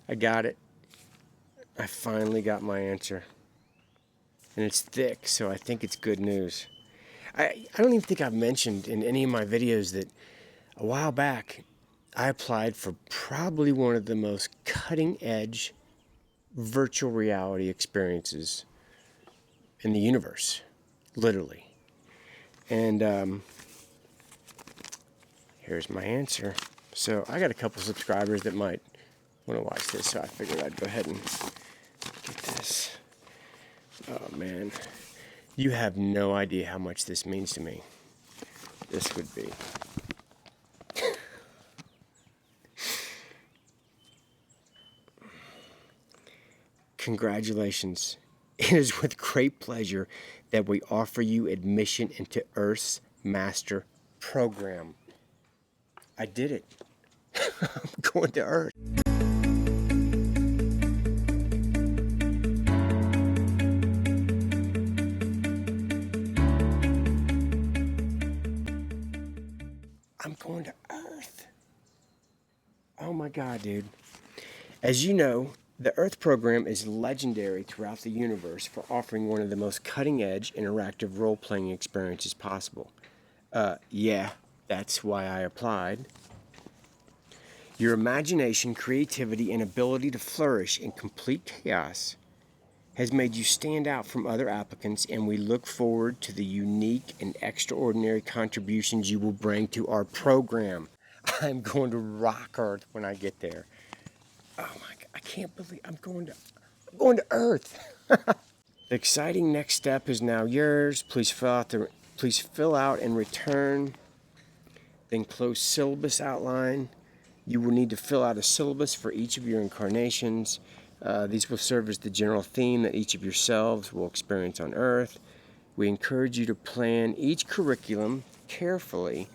I got it. I finally got my answer. And it's thick, so I think it's good news. I don't even think I've mentioned in any of my videos that a while back I applied for probably one of the most cutting edge virtual reality experiences in the universe, literally. And here's my answer. So I got a couple subscribers that might want to watch this, so I figured I'd go ahead and get this. Oh man, you have no idea how much this means to me. This would be. Congratulations. It is with great pleasure that we offer you admission into Earth's Master Program. I did it. I'm going to Earth. I'm going to Earth. Oh my God, dude. As you know, the Earth program is legendary throughout the universe for offering one of the most cutting-edge interactive role-playing experiences possible. Yeah, that's why I applied. Your imagination, creativity, and ability to flourish in complete chaos has made you stand out from other applicants, and we look forward to the unique and extraordinary contributions you will bring to our program. I'm going to rock Earth when I get there. Oh my God, I can't believe I'm going to Earth. The exciting next step is now yours. Please fill out and return the enclosed syllabus outline. You will need to fill out a syllabus for each of your incarnations. These will serve as the general theme that each of yourselves will experience on Earth. We encourage you to plan each curriculum carefully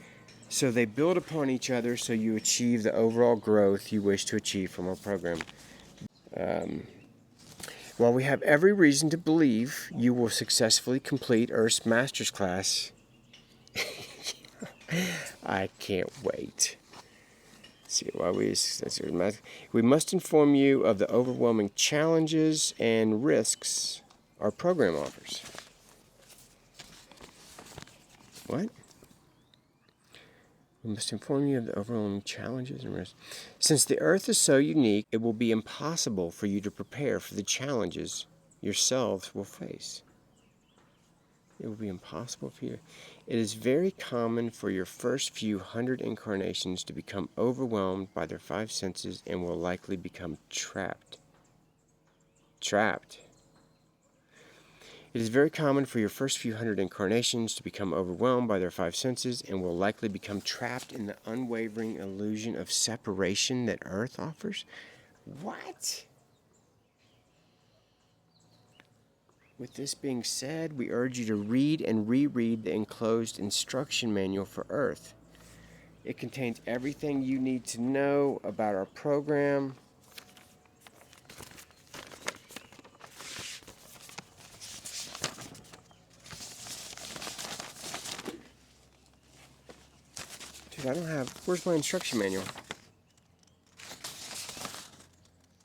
so they build upon each other so you achieve the overall growth you wish to achieve from our program. While we have every reason to believe you will successfully complete Earth's Masters class, I can't wait. See why we must inform you of the overwhelming challenges and risks our program offers. What? We must inform you of the overwhelming challenges and risks. Since the Earth is so unique, it will be impossible for you to prepare for the challenges yourselves will face. It will be impossible for you. It is very common for your first few hundred incarnations to become overwhelmed by their five senses and will likely become trapped. It is very common for your first few hundred incarnations to become overwhelmed by their five senses and will likely become trapped in the unwavering illusion of separation that Earth offers. What? With this being said, we urge you to read and reread the enclosed instruction manual for Earth. It contains everything you need to know about our program. Dude, where's my instruction manual?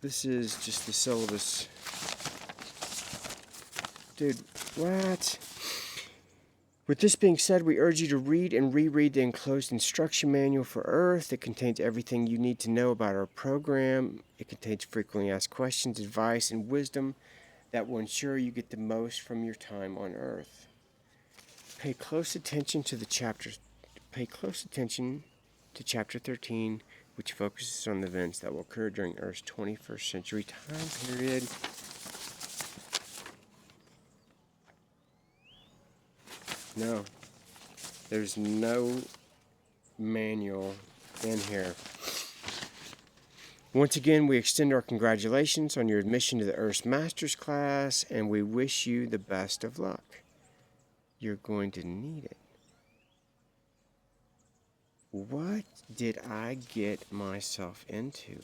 This is just the syllabus. Dude, what? With this being said, we urge you to read and reread the enclosed instruction manual for Earth. It contains everything you need to know about our program. It contains frequently asked questions, advice, and wisdom that will ensure you get the most from your time on Earth. Pay close attention to Chapter 13, which focuses on the events that will occur during Earth's 21st century time period. No, there's no manual in here. Once again, we extend our congratulations on your admission to the Earth's Masters class, and we wish you the best of luck. You're going to need it. What did I get myself into?